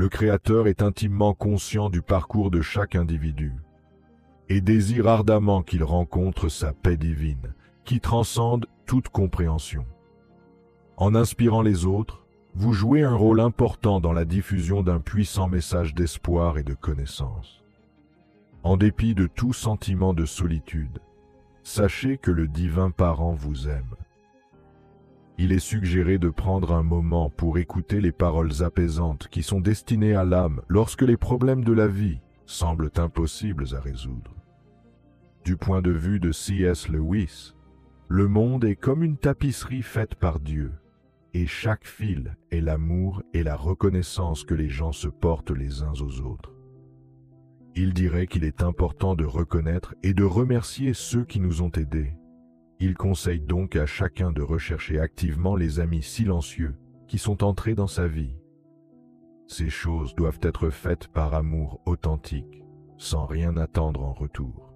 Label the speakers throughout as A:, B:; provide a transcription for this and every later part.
A: Le Créateur est intimement conscient du parcours de chaque individu et désire ardemment qu'il rencontre sa paix divine, qui transcende toute compréhension. En inspirant les autres, vous jouez un rôle important dans la diffusion d'un puissant message d'espoir et de connaissance. En dépit de tout sentiment de solitude, sachez que le divin parent vous aime. Il est suggéré de prendre un moment pour écouter les paroles apaisantes qui sont destinées à l'âme lorsque les problèmes de la vie semblent impossibles à résoudre. Du point de vue de C.S. Lewis, le monde est comme une tapisserie faite par Dieu, et chaque fil est l'amour et la reconnaissance que les gens se portent les uns aux autres. Il dirait qu'il est important de reconnaître et de remercier ceux qui nous ont aidés. Il conseille donc à chacun de rechercher activement les amis silencieux qui sont entrés dans sa vie. Ces choses doivent être faites par amour authentique, sans rien attendre en retour.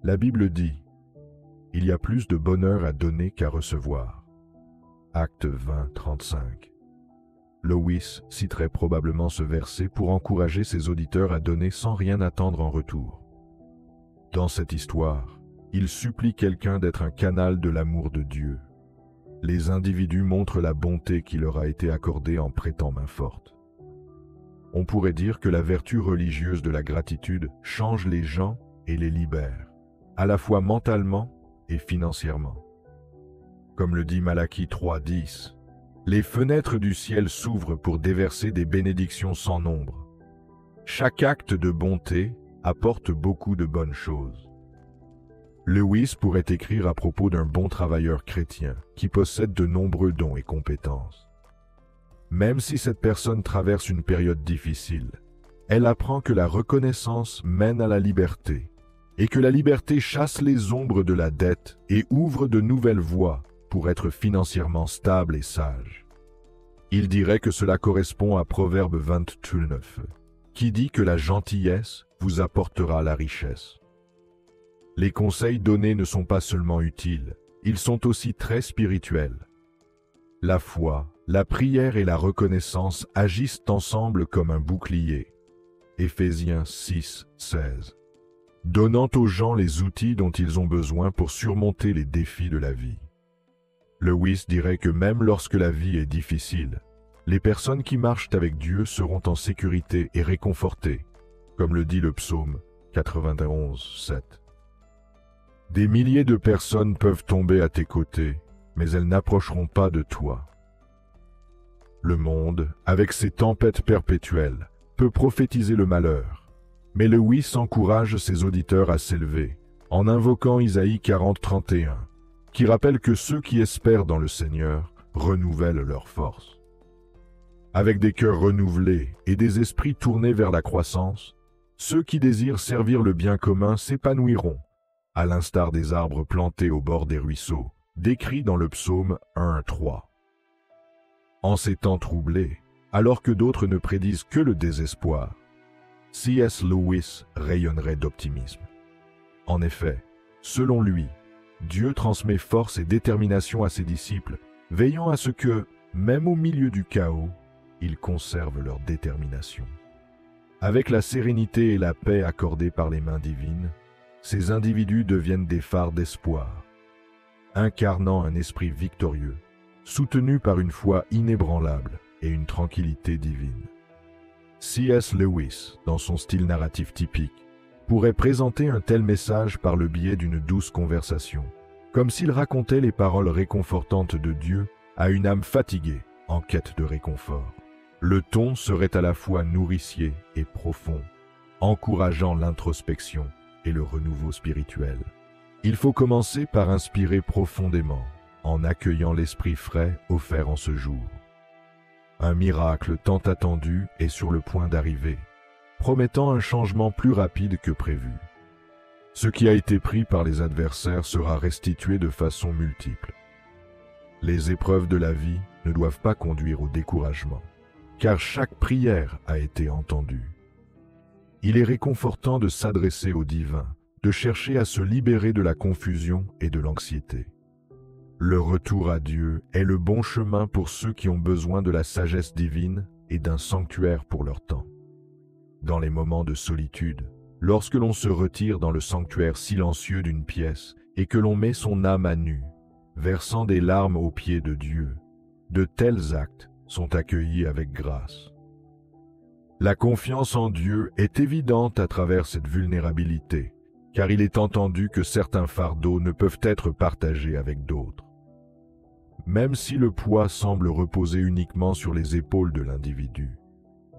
A: La Bible dit « Il y a plus de bonheur à donner qu'à recevoir ». Acte 20, 35. Lewis citerait probablement ce verset pour encourager ses auditeurs à donner sans rien attendre en retour. Dans cette histoire, il supplie quelqu'un d'être un canal de l'amour de Dieu. Les individus montrent la bonté qui leur a été accordée en prêtant main forte. On pourrait dire que la vertu religieuse de la gratitude change les gens et les libère, à la fois mentalement et financièrement. Comme le dit Malachie 3:10, les fenêtres du ciel s'ouvrent pour déverser des bénédictions sans nombre. Chaque acte de bonté apporte beaucoup de bonnes choses. Lewis pourrait écrire à propos d'un bon travailleur chrétien qui possède de nombreux dons et compétences. Même si cette personne traverse une période difficile, elle apprend que la reconnaissance mène à la liberté et que la liberté chasse les ombres de la dette et ouvre de nouvelles voies pour être financièrement stable et sage. Il dirait que cela correspond à Proverbe 22:9, qui dit que la gentillesse vous apportera la richesse. Les conseils donnés ne sont pas seulement utiles, ils sont aussi très spirituels. La foi, la prière et la reconnaissance agissent ensemble comme un bouclier. Éphésiens 6:16. Donnant aux gens les outils dont ils ont besoin pour surmonter les défis de la vie. Lewis dirait que même lorsque la vie est difficile, les personnes qui marchent avec Dieu seront en sécurité et réconfortées, comme le dit le psaume 91:7. Des milliers de personnes peuvent tomber à tes côtés, mais elles n'approcheront pas de toi. Le monde, avec ses tempêtes perpétuelles, peut prophétiser le malheur, mais Lewis encourage ses auditeurs à s'élever, en invoquant Isaïe 40:31, qui rappelle que ceux qui espèrent dans le Seigneur renouvellent leurs forces. Avec des cœurs renouvelés et des esprits tournés vers la croissance, ceux qui désirent servir le bien commun s'épanouiront, à l'instar des arbres plantés au bord des ruisseaux, décrits dans le psaume 1:3. En ces temps troublés, alors que d'autres ne prédisent que le désespoir, C.S. Lewis rayonnerait d'optimisme. En effet, selon lui, Dieu transmet force et détermination à ses disciples, veillant à ce que, même au milieu du chaos, ils conservent leur détermination. Avec la sérénité et la paix accordées par les mains divines, ces individus deviennent des phares d'espoir, incarnant un esprit victorieux, soutenu par une foi inébranlable et une tranquillité divine. C.S. Lewis, dans son style narratif typique, pourrait présenter un tel message par le biais d'une douce conversation, comme s'il racontait les paroles réconfortantes de Dieu à une âme fatiguée en quête de réconfort. Le ton serait à la fois nourricier et profond, encourageant l'introspection et le renouveau spirituel. Il faut commencer par inspirer profondément, en accueillant l'esprit frais offert en ce jour. Un miracle tant attendu est sur le point d'arriver, promettant un changement plus rapide que prévu. Ce qui a été pris par les adversaires sera restitué de façon multiple. Les épreuves de la vie ne doivent pas conduire au découragement, car chaque prière a été entendue. Il est réconfortant de s'adresser au divin, de chercher à se libérer de la confusion et de l'anxiété. Le retour à Dieu est le bon chemin pour ceux qui ont besoin de la sagesse divine et d'un sanctuaire pour leur temps. Dans les moments de solitude, lorsque l'on se retire dans le sanctuaire silencieux d'une pièce et que l'on met son âme à nu, versant des larmes aux pieds de Dieu, de tels actes sont accueillis avec grâce. La confiance en Dieu est évidente à travers cette vulnérabilité, car il est entendu que certains fardeaux ne peuvent être partagés avec d'autres. Même si le poids semble reposer uniquement sur les épaules de l'individu,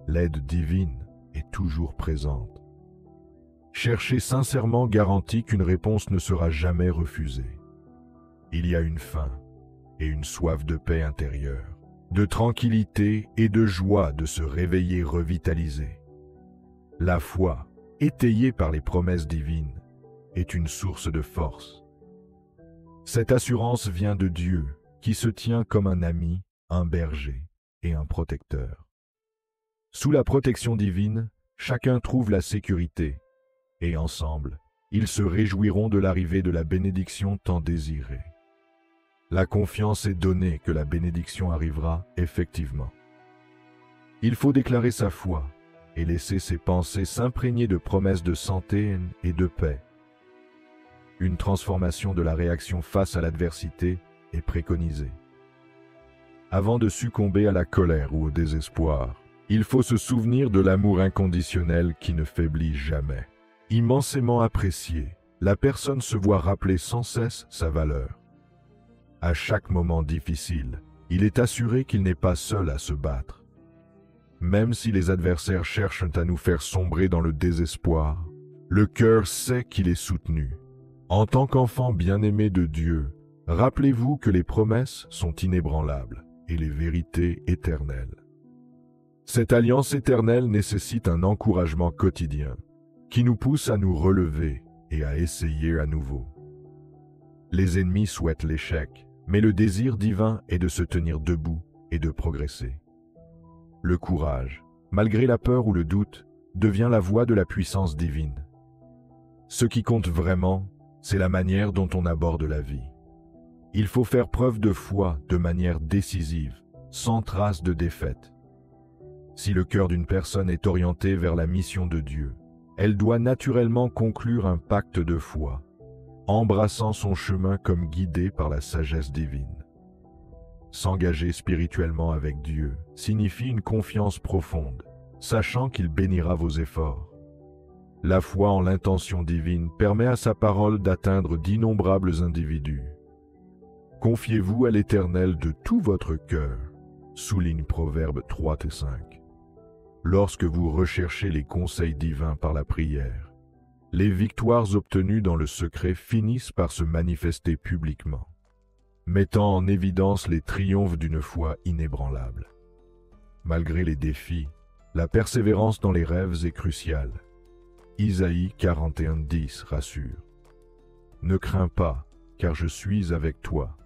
A: l'aide divine est toujours présente. Cherchez sincèrement garantit qu'une réponse ne sera jamais refusée. Il y a une faim et une soif de paix intérieure, de tranquillité et de joie de se réveiller revitalisé. La foi, étayée par les promesses divines, est une source de force. Cette assurance vient de Dieu, qui se tient comme un ami, un berger et un protecteur. Sous la protection divine, chacun trouve la sécurité, et ensemble, ils se réjouiront de l'arrivée de la bénédiction tant désirée. La confiance est donnée que la bénédiction arrivera effectivement. Il faut déclarer sa foi et laisser ses pensées s'imprégner de promesses de santé et de paix. Une transformation de la réaction face à l'adversité est préconisée. Avant de succomber à la colère ou au désespoir, il faut se souvenir de l'amour inconditionnel qui ne faiblit jamais. Immensément apprécié, la personne se voit rappeler sans cesse sa valeur. À chaque moment difficile, il est assuré qu'il n'est pas seul à se battre. Même si les adversaires cherchent à nous faire sombrer dans le désespoir, le cœur sait qu'il est soutenu. En tant qu'enfant bien-aimé de Dieu, rappelez-vous que les promesses sont inébranlables et les vérités éternelles. Cette alliance éternelle nécessite un encouragement quotidien qui nous pousse à nous relever et à essayer à nouveau. Les ennemis souhaitent l'échec, mais le désir divin est de se tenir debout et de progresser. Le courage, malgré la peur ou le doute, devient la voie de la puissance divine. Ce qui compte vraiment, c'est la manière dont on aborde la vie. Il faut faire preuve de foi de manière décisive, sans trace de défaite. Si le cœur d'une personne est orienté vers la mission de Dieu, elle doit naturellement conclure un pacte de foi, embrassant son chemin comme guidée par la sagesse divine. S'engager spirituellement avec Dieu signifie une confiance profonde, sachant qu'il bénira vos efforts. La foi en l'intention divine permet à sa parole d'atteindre d'innombrables individus. Confiez-vous à l'Éternel de tout votre cœur, souligne Proverbe 3-5. Lorsque vous recherchez les conseils divins par la prière, les victoires obtenues dans le secret finissent par se manifester publiquement, mettant en évidence les triomphes d'une foi inébranlable. Malgré les défis, la persévérance dans les rêves est cruciale. Isaïe 41:10 rassure. « Ne crains pas, car je suis avec toi. »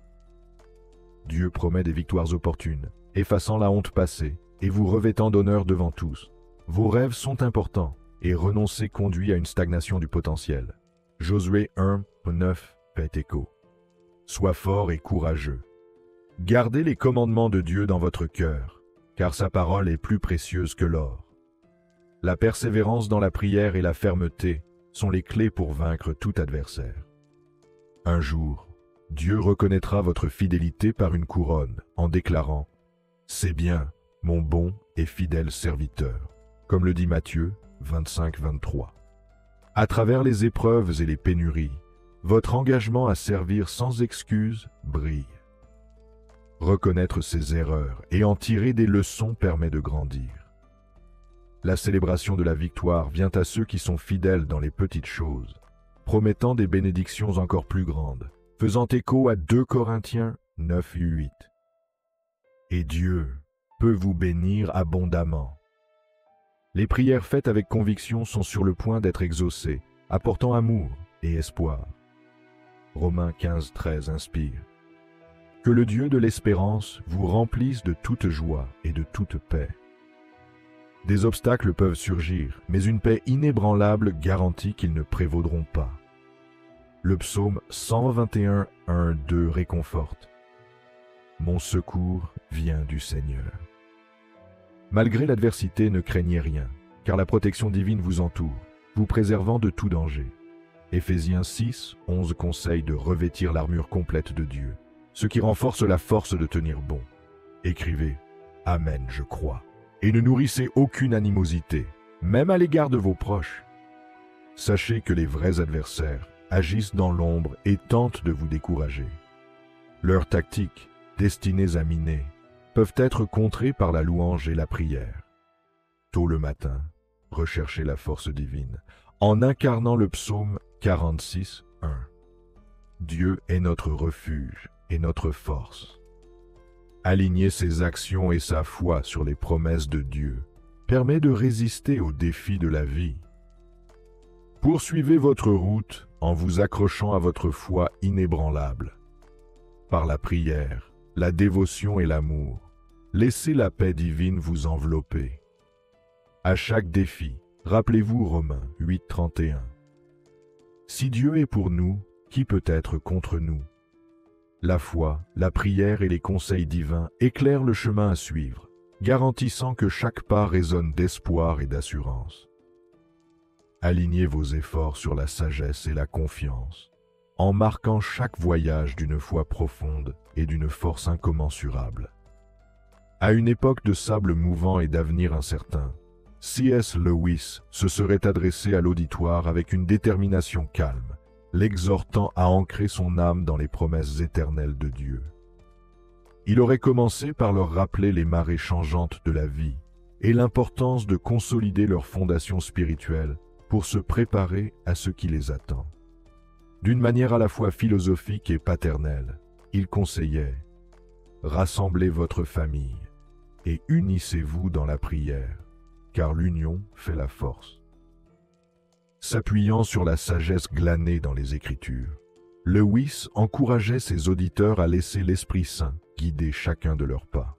A: Dieu promet des victoires opportunes, effaçant la honte passée et vous revêtant d'honneur devant tous. Vos rêves sont importants et renoncer conduit à une stagnation du potentiel. Josué 1:9 fait écho. Sois fort et courageux. Gardez les commandements de Dieu dans votre cœur, car sa parole est plus précieuse que l'or. La persévérance dans la prière et la fermeté sont les clés pour vaincre tout adversaire. Un jour, Dieu reconnaîtra votre fidélité par une couronne en déclarant « C'est bien, mon bon et fidèle serviteur », comme le dit Matthieu 25-23. À travers les épreuves et les pénuries, votre engagement à servir sans excuse brille. Reconnaître ses erreurs et en tirer des leçons permet de grandir. La célébration de la victoire vient à ceux qui sont fidèles dans les petites choses, promettant des bénédictions encore plus grandes, faisant écho à 2 Corinthiens 9:8. Et Dieu peut vous bénir abondamment. Les prières faites avec conviction sont sur le point d'être exaucées, apportant amour et espoir. Romains 15:13 inspire. Que le Dieu de l'espérance vous remplisse de toute joie et de toute paix. Des obstacles peuvent surgir, mais une paix inébranlable garantit qu'ils ne prévaudront pas. Le psaume 121:1-2 réconforte. Mon secours vient du Seigneur. Malgré l'adversité, ne craignez rien, car la protection divine vous entoure, vous préservant de tout danger. Éphésiens 6, 11 conseille de revêtir l'armure complète de Dieu, ce qui renforce la force de tenir bon. Écrivez « Amen, je crois » et ne nourrissez aucune animosité, même à l'égard de vos proches. Sachez que les vrais adversaires agissent dans l'ombre et tentent de vous décourager. Leurs tactiques, destinées à miner, peuvent être contrées par la louange et la prière. Tôt le matin, recherchez la force divine, en incarnant le psaume 46, 1. Dieu est notre refuge et notre force. Aligner ses actions et sa foi sur les promesses de Dieu permet de résister aux défis de la vie. Poursuivez votre route en vous accrochant à votre foi inébranlable. Par la prière, la dévotion et l'amour, laissez la paix divine vous envelopper. À chaque défi, rappelez-vous Romains 8, 31. Si Dieu est pour nous, qui peut être contre nous? La foi, la prière et les conseils divins éclairent le chemin à suivre, garantissant que chaque pas résonne d'espoir et d'assurance. Alignez vos efforts sur la sagesse et la confiance, en marquant chaque voyage d'une foi profonde et d'une force incommensurable. À une époque de sable mouvant et d'avenir incertain, C.S. Lewis se serait adressé à l'auditoire avec une détermination calme, l'exhortant à ancrer son âme dans les promesses éternelles de Dieu. Il aurait commencé par leur rappeler les marées changeantes de la vie et l'importance de consolider leur fondation spirituelle pour se préparer à ce qui les attend. D'une manière à la fois philosophique et paternelle, il conseillait « Rassemblez votre famille et unissez-vous dans la prière, car l'union fait la force. » S'appuyant sur la sagesse glanée dans les Écritures, Lewis encourageait ses auditeurs à laisser l'Esprit Saint guider chacun de leurs pas.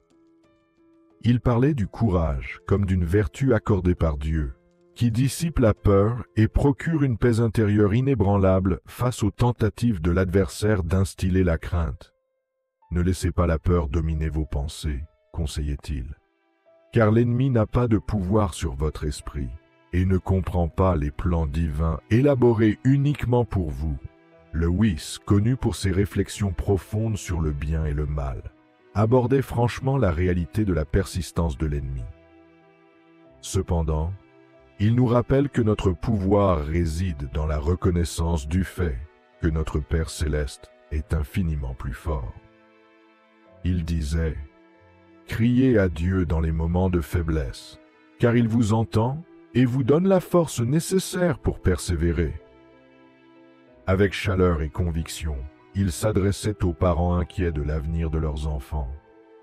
A: Il parlait du courage comme d'une vertu accordée par Dieu, qui dissipe la peur et procure une paix intérieure inébranlable face aux tentatives de l'adversaire d'instiller la crainte. Ne laissez pas la peur dominer vos pensées, conseillait-il, car l'ennemi n'a pas de pouvoir sur votre esprit et ne comprend pas les plans divins élaborés uniquement pour vous. Lewis, connu pour ses réflexions profondes sur le bien et le mal, abordait franchement la réalité de la persistance de l'ennemi. Cependant, il nous rappelle que notre pouvoir réside dans la reconnaissance du fait que notre Père céleste est infiniment plus fort. Il disait « Criez à Dieu dans les moments de faiblesse, car il vous entend et vous donne la force nécessaire pour persévérer. » Avec chaleur et conviction, il s'adressait aux parents inquiets de l'avenir de leurs enfants,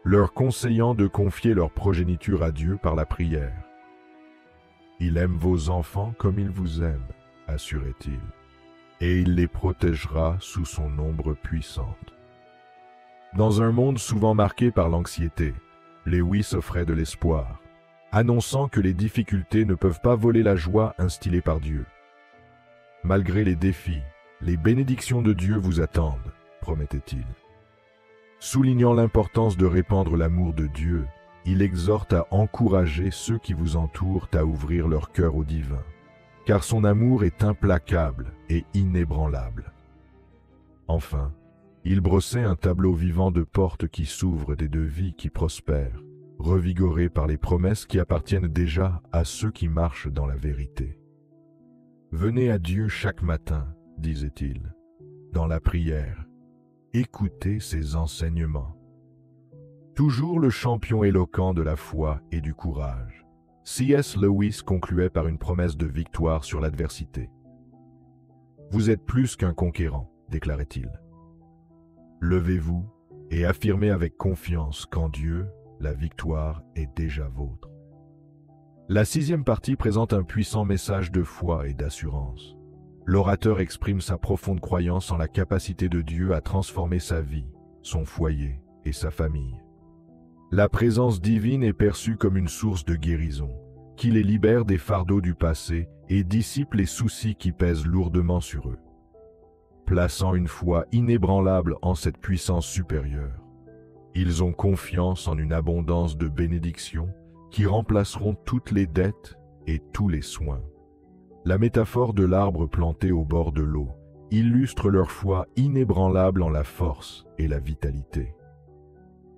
A: leur conseillant de confier leur progéniture à Dieu par la prière. « Il aime vos enfants comme il vous aime, assurait-il, et il les protégera sous son ombre puissante. » Dans un monde souvent marqué par l'anxiété, Lewis offrait de l'espoir, annonçant que les difficultés ne peuvent pas voler la joie instillée par Dieu. Malgré les défis, les bénédictions de Dieu vous attendent, promettait-il. Soulignant l'importance de répandre l'amour de Dieu, il exhorte à encourager ceux qui vous entourent à ouvrir leur cœur au divin, car son amour est implacable et inébranlable. Enfin, il brossait un tableau vivant de portes qui s'ouvrent et de vies qui prospèrent, revigorées par les promesses qui appartiennent déjà à ceux qui marchent dans la vérité. « Venez à Dieu chaque matin, disait-il, dans la prière. Écoutez ses enseignements. » Toujours le champion éloquent de la foi et du courage, C.S. Lewis concluait par une promesse de victoire sur l'adversité. « Vous êtes plus qu'un conquérant, déclarait-il. Levez-vous et affirmez avec confiance qu'en Dieu, la victoire est déjà vôtre. » La 6e partie présente un puissant message de foi et d'assurance. L'orateur exprime sa profonde croyance en la capacité de Dieu à transformer sa vie, son foyer et sa famille. La présence divine est perçue comme une source de guérison, qui les libère des fardeaux du passé et dissipe les soucis qui pèsent lourdement sur eux. Plaçant une foi inébranlable en cette puissance supérieure, ils ont confiance en une abondance de bénédictions qui remplaceront toutes les dettes et tous les soins. La métaphore de l'arbre planté au bord de l'eau illustre leur foi inébranlable en la force et la vitalité.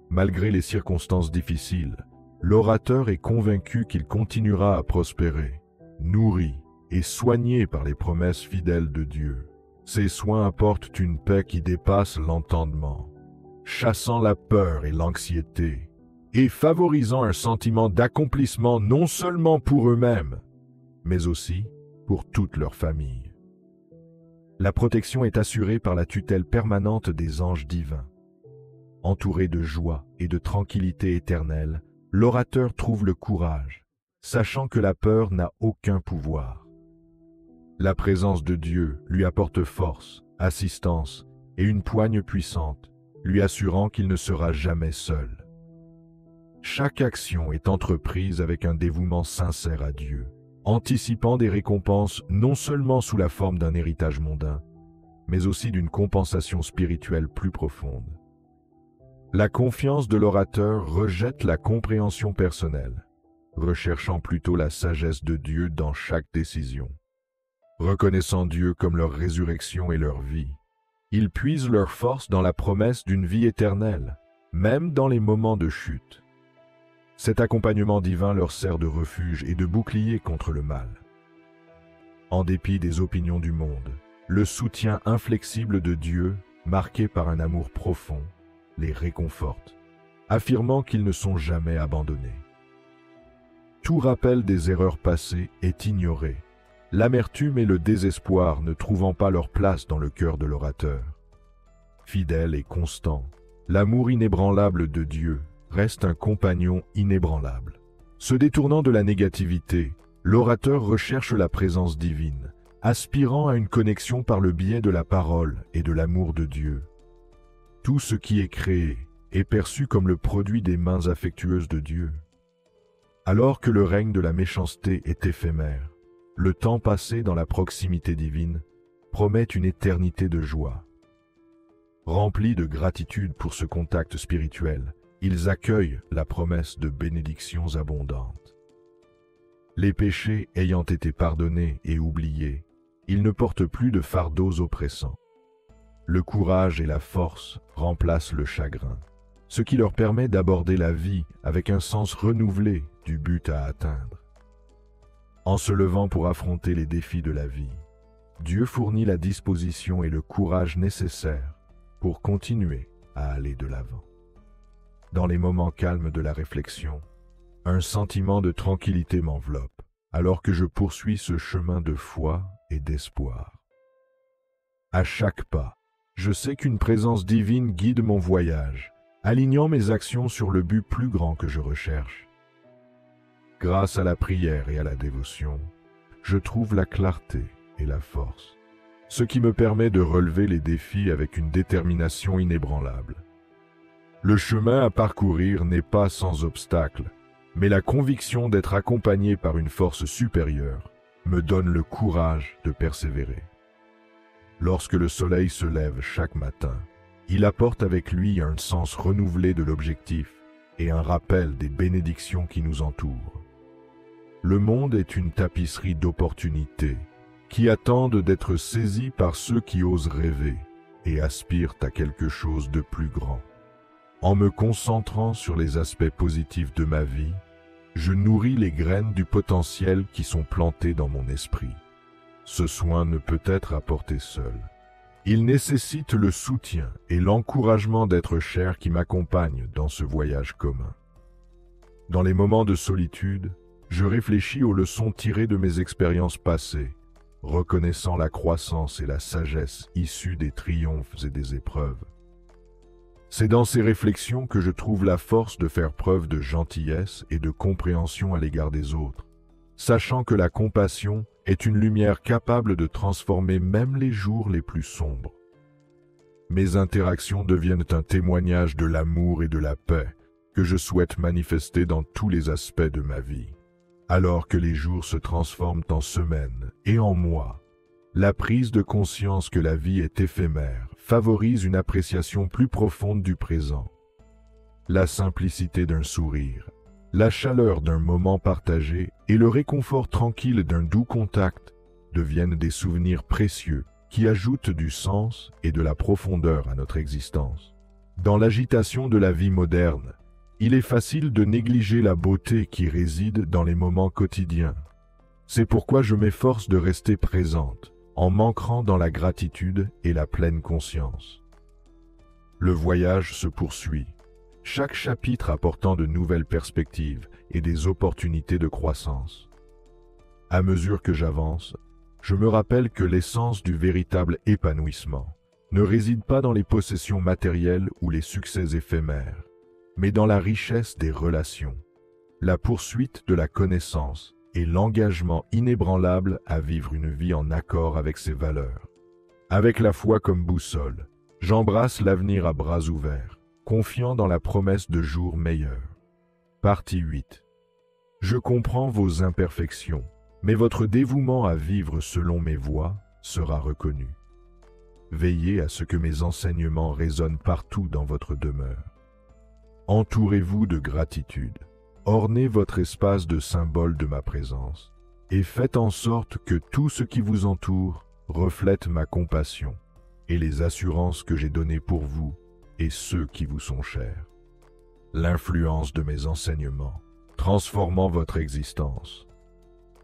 A: Malgré les circonstances difficiles, l'orateur est convaincu qu'il continuera à prospérer, nourri et soigné par les promesses fidèles de Dieu. Ces soins apportent une paix qui dépasse l'entendement, chassant la peur et l'anxiété, et favorisant un sentiment d'accomplissement non seulement pour eux-mêmes, mais aussi pour toute leur famille. La protection est assurée par la tutelle permanente des anges divins. Entouré de joie et de tranquillité éternelle, l'orateur trouve le courage, sachant que la peur n'a aucun pouvoir. La présence de Dieu lui apporte force, assistance et une poigne puissante, lui assurant qu'il ne sera jamais seul. Chaque action est entreprise avec un dévouement sincère à Dieu, anticipant des récompenses non seulement sous la forme d'un héritage mondain, mais aussi d'une compensation spirituelle plus profonde. La confiance de l'orateur rejette la compréhension personnelle, recherchant plutôt la sagesse de Dieu dans chaque décision. Reconnaissant Dieu comme leur résurrection et leur vie, ils puisent leur force dans la promesse d'une vie éternelle, même dans les moments de chute. Cet accompagnement divin leur sert de refuge et de bouclier contre le mal. En dépit des opinions du monde, le soutien inflexible de Dieu, marqué par un amour profond, les réconforte, affirmant qu'ils ne sont jamais abandonnés. Tout rappel des erreurs passées est ignoré, l'amertume et le désespoir ne trouvant pas leur place dans le cœur de l'orateur. Fidèle et constant, l'amour inébranlable de Dieu reste un compagnon inébranlable. Se détournant de la négativité, l'orateur recherche la présence divine, aspirant à une connexion par le biais de la parole et de l'amour de Dieu. Tout ce qui est créé est perçu comme le produit des mains affectueuses de Dieu. Alors que le règne de la méchanceté est éphémère, le temps passé dans la proximité divine promet une éternité de joie. Remplis de gratitude pour ce contact spirituel, ils accueillent la promesse de bénédictions abondantes. Les péchés ayant été pardonnés et oubliés, ils ne portent plus de fardeaux oppressants. Le courage et la force remplacent le chagrin, ce qui leur permet d'aborder la vie avec un sens renouvelé du but à atteindre. En se levant pour affronter les défis de la vie, Dieu fournit la disposition et le courage nécessaires pour continuer à aller de l'avant. Dans les moments calmes de la réflexion, un sentiment de tranquillité m'enveloppe, alors que je poursuis ce chemin de foi et d'espoir. À chaque pas, je sais qu'une présence divine guide mon voyage, alignant mes actions sur le but plus grand que je recherche. Grâce à la prière et à la dévotion, je trouve la clarté et la force, ce qui me permet de relever les défis avec une détermination inébranlable. Le chemin à parcourir n'est pas sans obstacle, mais la conviction d'être accompagné par une force supérieure me donne le courage de persévérer. Lorsque le soleil se lève chaque matin, il apporte avec lui un sens renouvelé de l'objectif et un rappel des bénédictions qui nous entourent. Le monde est une tapisserie d'opportunités qui attendent d'être saisies par ceux qui osent rêver et aspirent à quelque chose de plus grand. En me concentrant sur les aspects positifs de ma vie, je nourris les graines du potentiel qui sont plantées dans mon esprit. Ce soin ne peut être apporté seul. Il nécessite le soutien et l'encouragement d'êtres chers qui m'accompagnent dans ce voyage commun. Dans les moments de solitude, je réfléchis aux leçons tirées de mes expériences passées, reconnaissant la croissance et la sagesse issues des triomphes et des épreuves. C'est dans ces réflexions que je trouve la force de faire preuve de gentillesse et de compréhension à l'égard des autres, sachant que la compassion est une lumière capable de transformer même les jours les plus sombres. Mes interactions deviennent un témoignage de l'amour et de la paix que je souhaite manifester dans tous les aspects de ma vie. Alors que les jours se transforment en semaines et en mois, la prise de conscience que la vie est éphémère favorise une appréciation plus profonde du présent. La simplicité d'un sourire, La chaleur d'un moment partagé et le réconfort tranquille d'un doux contact deviennent des souvenirs précieux qui ajoutent du sens et de la profondeur à notre existence. Dans l'agitation de la vie moderne, il est facile de négliger la beauté qui réside dans les moments quotidiens. C'est pourquoi je m'efforce de rester présente, en m'ancrant dans la gratitude et la pleine conscience. Le voyage se poursuit, chaque chapitre apportant de nouvelles perspectives et des opportunités de croissance. À mesure que j'avance, je me rappelle que l'essence du véritable épanouissement ne réside pas dans les possessions matérielles ou les succès éphémères, mais dans la richesse des relations, la poursuite de la connaissance et l'engagement inébranlable à vivre une vie en accord avec ses valeurs. Avec la foi comme boussole, j'embrasse l'avenir à bras ouverts, confiant dans la promesse de jours meilleurs. Partie 8. Je comprends vos imperfections, mais votre dévouement à vivre selon mes voies sera reconnu. Veillez à ce que mes enseignements résonnent partout dans votre demeure. Entourez-vous de gratitude, ornez votre espace de symboles de ma présence, et faites en sorte que tout ce qui vous entoure reflète ma compassion et les assurances que j'ai données pour vous et ceux qui vous sont chers. L'influence de mes enseignements, transformant votre existence.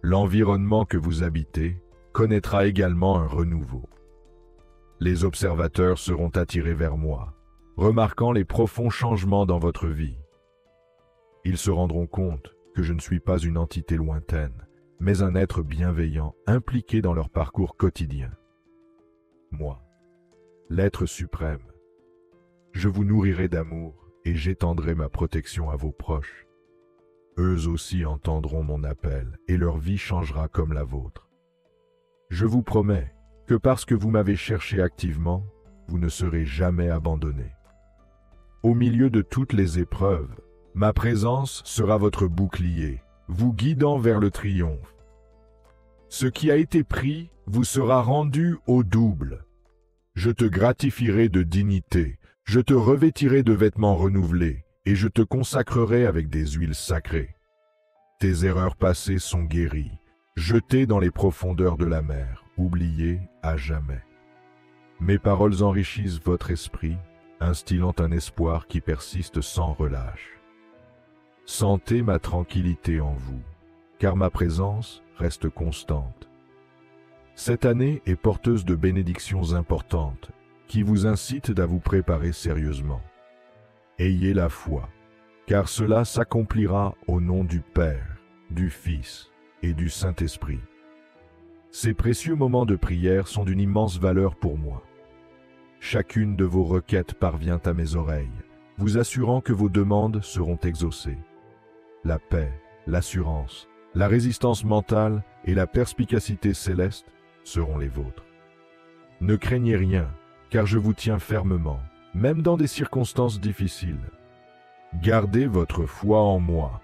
A: L'environnement que vous habitez connaîtra également un renouveau. Les observateurs seront attirés vers moi, remarquant les profonds changements dans votre vie. Ils se rendront compte que je ne suis pas une entité lointaine, mais un être bienveillant impliqué dans leur parcours quotidien. Moi, l'être suprême, je vous nourrirai d'amour et j'étendrai ma protection à vos proches. Eux aussi entendront mon appel et leur vie changera comme la vôtre. Je vous promets que parce que vous m'avez cherché activement, vous ne serez jamais abandonnés. Au milieu de toutes les épreuves, ma présence sera votre bouclier, vous guidant vers le triomphe. Ce qui a été pris vous sera rendu au double. Je te gratifierai de dignité, je te revêtirai de vêtements renouvelés, et je te consacrerai avec des huiles sacrées. Tes erreurs passées sont guéries, jetées dans les profondeurs de la mer, oubliées à jamais. Mes paroles enrichissent votre esprit, instillant un espoir qui persiste sans relâche. Sentez ma tranquillité en vous, car ma présence reste constante. Cette année est porteuse de bénédictions importantes qui vous incitent à vous préparer sérieusement. Ayez la foi, car cela s'accomplira au nom du Père, du Fils et du Saint-Esprit. Ces précieux moments de prière sont d'une immense valeur pour moi. Chacune de vos requêtes parvient à mes oreilles, vous assurant que vos demandes seront exaucées. La paix, l'assurance, la résistance mentale et la perspicacité céleste seront les vôtres. Ne craignez rien, car je vous tiens fermement, même dans des circonstances difficiles. Gardez votre foi en moi.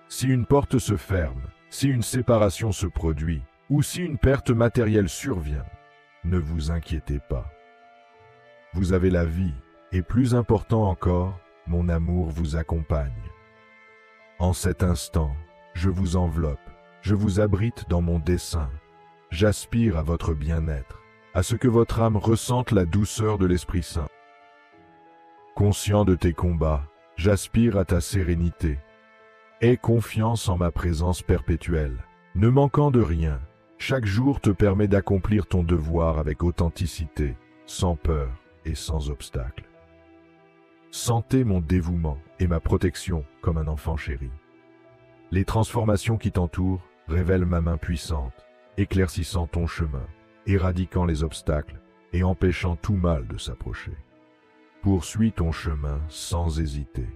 A: Si une porte se ferme, si une séparation se produit, ou si une perte matérielle survient, ne vous inquiétez pas. Vous avez la vie, et plus important encore, mon amour vous accompagne. En cet instant, je vous enveloppe, je vous abrite dans mon dessein. J'aspire à votre bien-être, à ce que votre âme ressente la douceur de l'Esprit Saint. Conscient de tes combats, j'aspire à ta sérénité. Aie confiance en ma présence perpétuelle. Ne manquant de rien, chaque jour te permet d'accomplir ton devoir avec authenticité, sans peur et sans obstacle. Sentez mon dévouement et ma protection comme un enfant chéri. Les transformations qui t'entourent révèlent ma main puissante, éclaircissant ton chemin, éradiquant les obstacles et empêchant tout mal de s'approcher. Poursuis ton chemin sans hésiter.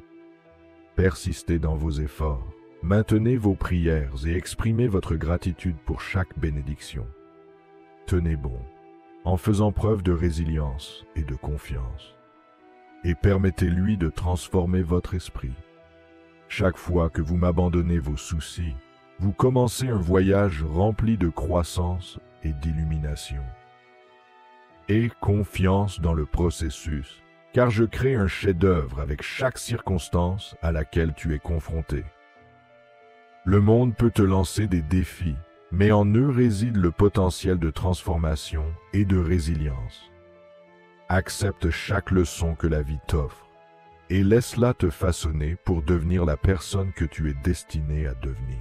A: Persistez dans vos efforts, maintenez vos prières et exprimez votre gratitude pour chaque bénédiction. Tenez bon, en faisant preuve de résilience et de confiance. Et permettez-lui de transformer votre esprit. Chaque fois que vous m'abandonnez vos soucis, vous commencez un voyage rempli de croissance et d'illumination. Aie confiance dans le processus, car je crée un chef-d'œuvre avec chaque circonstance à laquelle tu es confronté. Le monde peut te lancer des défis, mais en eux réside le potentiel de transformation et de résilience. Accepte chaque leçon que la vie t'offre et laisse-la te façonner pour devenir la personne que tu es destiné à devenir.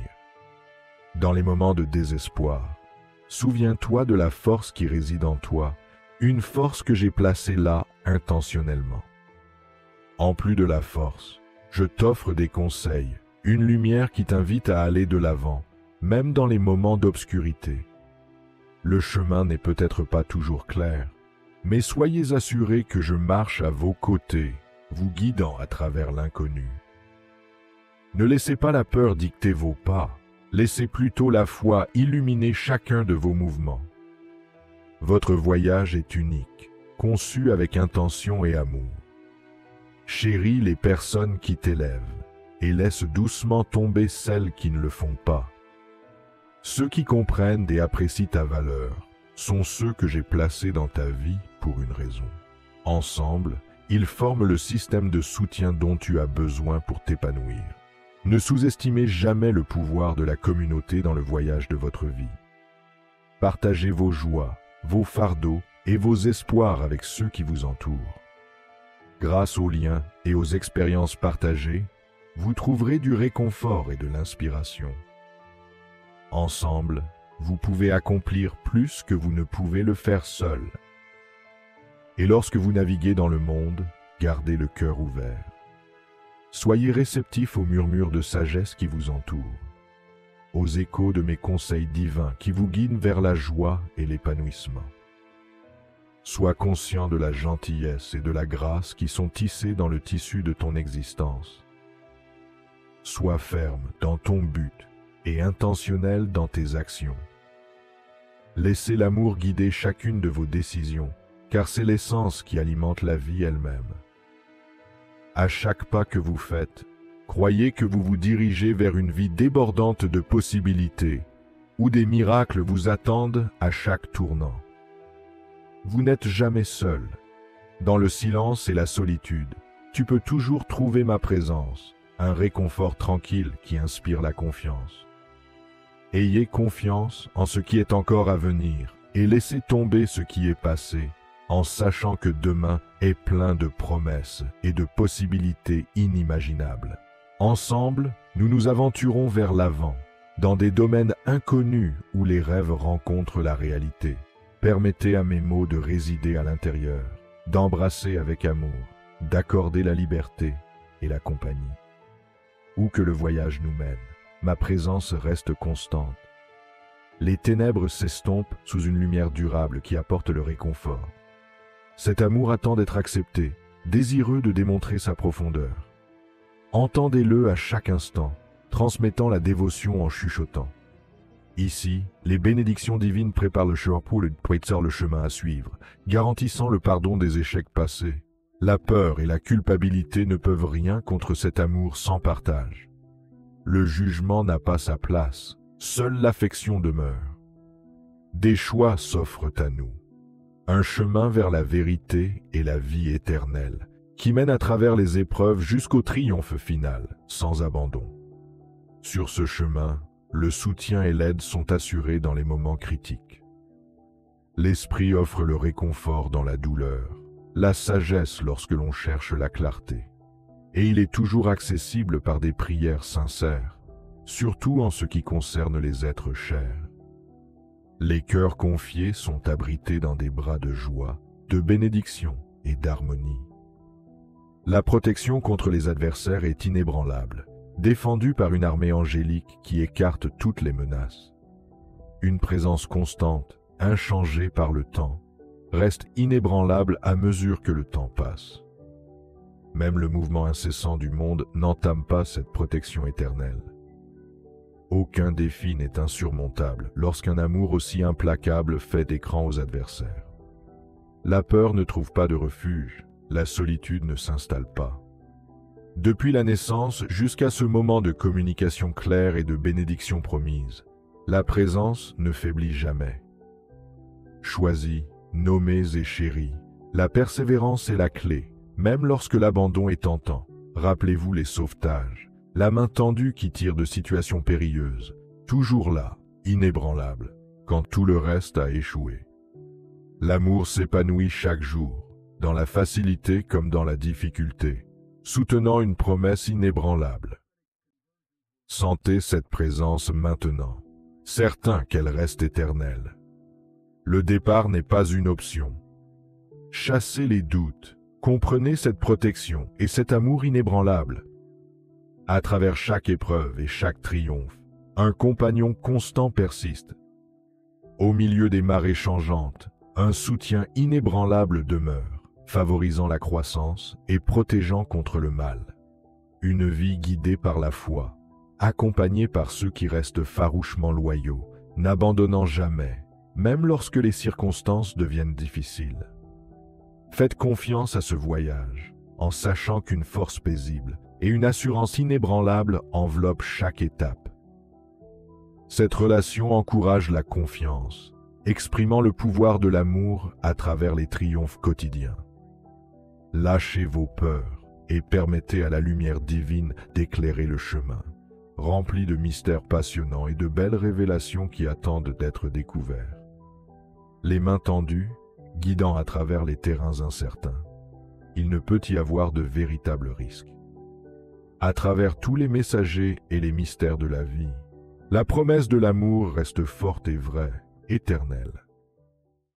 A: Dans les moments de désespoir, souviens-toi de la force qui réside en toi, une force que j'ai placée là intentionnellement. En plus de la force, je t'offre des conseils, une lumière qui t'invite à aller de l'avant, même dans les moments d'obscurité. Le chemin n'est peut-être pas toujours clair, mais soyez assurés que je marche à vos côtés, vous guidant à travers l'inconnu. Ne laissez pas la peur dicter vos pas, laissez plutôt la foi illuminer chacun de vos mouvements. Votre voyage est unique, conçu avec intention et amour. Chéris les personnes qui t'élèvent et laisse doucement tomber celles qui ne le font pas. Ceux qui comprennent et apprécient ta valeur sont ceux que j'ai placés dans ta vie pour une raison. Ensemble, ils forment le système de soutien dont tu as besoin pour t'épanouir. Ne sous-estimez jamais le pouvoir de la communauté dans le voyage de votre vie. Partagez vos joies, vos fardeaux et vos espoirs avec ceux qui vous entourent. Grâce aux liens et aux expériences partagées, vous trouverez du réconfort et de l'inspiration. Ensemble, vous pouvez accomplir plus que vous ne pouvez le faire seul. Et lorsque vous naviguez dans le monde, gardez le cœur ouvert. Soyez réceptifs aux murmures de sagesse qui vous entourent, aux échos de mes conseils divins qui vous guident vers la joie et l'épanouissement. Sois conscient de la gentillesse et de la grâce qui sont tissées dans le tissu de ton existence. Sois ferme dans ton but et intentionnel dans tes actions. Laissez l'amour guider chacune de vos décisions, car c'est l'essence qui alimente la vie elle-même. À chaque pas que vous faites, croyez que vous vous dirigez vers une vie débordante de possibilités, où des miracles vous attendent à chaque tournant. Vous n'êtes jamais seul. Dans le silence et la solitude, tu peux toujours trouver ma présence, un réconfort tranquille qui inspire la confiance. Ayez confiance en ce qui est encore à venir et laissez tomber ce qui est passé, en sachant que demain est plein de promesses et de possibilités inimaginables. Ensemble, nous nous aventurons vers l'avant, dans des domaines inconnus où les rêves rencontrent la réalité. Permettez à mes mots de résider à l'intérieur, d'embrasser avec amour, d'accorder la liberté et la compagnie. Où que le voyage nous mène, ma présence reste constante. Les ténèbres s'estompent sous une lumière durable qui apporte le réconfort. Cet amour attend d'être accepté, désireux de démontrer sa profondeur. Entendez-le à chaque instant, transmettant la dévotion en chuchotant. Ici, les bénédictions divines préparent le chemin à suivre, garantissant le pardon des échecs passés. La peur et la culpabilité ne peuvent rien contre cet amour sans partage. Le jugement n'a pas sa place, seule l'affection demeure. Des choix s'offrent à nous. Un chemin vers la vérité et la vie éternelle, qui mène à travers les épreuves jusqu'au triomphe final, sans abandon. Sur ce chemin, le soutien et l'aide sont assurés dans les moments critiques. L'esprit offre le réconfort dans la douleur, la sagesse lorsque l'on cherche la clarté. Et il est toujours accessible par des prières sincères, surtout en ce qui concerne les êtres chers. Les cœurs confiés sont abrités dans des bras de joie, de bénédiction et d'harmonie. La protection contre les adversaires est inébranlable, défendue par une armée angélique qui écarte toutes les menaces. Une présence constante, inchangée par le temps, reste inébranlable à mesure que le temps passe. Même le mouvement incessant du monde n'entame pas cette protection éternelle. Aucun défi n'est insurmontable lorsqu'un amour aussi implacable fait écran aux adversaires. La peur ne trouve pas de refuge, la solitude ne s'installe pas. Depuis la naissance jusqu'à ce moment de communication claire et de bénédiction promise, la présence ne faiblit jamais. Choisis, nommés et chéris, la persévérance est la clé, même lorsque l'abandon est tentant. Rappelez-vous les sauvetages, La main tendue qui tire de situations périlleuses, toujours là, inébranlable, quand tout le reste a échoué. L'amour s'épanouit chaque jour, dans la facilité comme dans la difficulté, soutenant une promesse inébranlable. Sentez cette présence maintenant, certain qu'elle reste éternelle. Le départ n'est pas une option. Chassez les doutes, comprenez cette protection et cet amour inébranlable. À travers chaque épreuve et chaque triomphe, un compagnon constant persiste. Au milieu des marées changeantes, un soutien inébranlable demeure, favorisant la croissance et protégeant contre le mal. Une vie guidée par la foi, accompagnée par ceux qui restent farouchement loyaux, n'abandonnant jamais, même lorsque les circonstances deviennent difficiles. Faites confiance à ce voyage, en sachant qu'une force paisible et une assurance inébranlable enveloppent chaque étape. Cette relation encourage la confiance, exprimant le pouvoir de l'amour à travers les triomphes quotidiens. Lâchez vos peurs et permettez à la lumière divine d'éclairer le chemin, rempli de mystères passionnants et de belles révélations qui attendent d'être découverts. Les mains tendues, guidant à travers les terrains incertains. Il ne peut y avoir de véritable risque. À travers tous les messagers et les mystères de la vie, la promesse de l'amour reste forte et vraie, éternelle.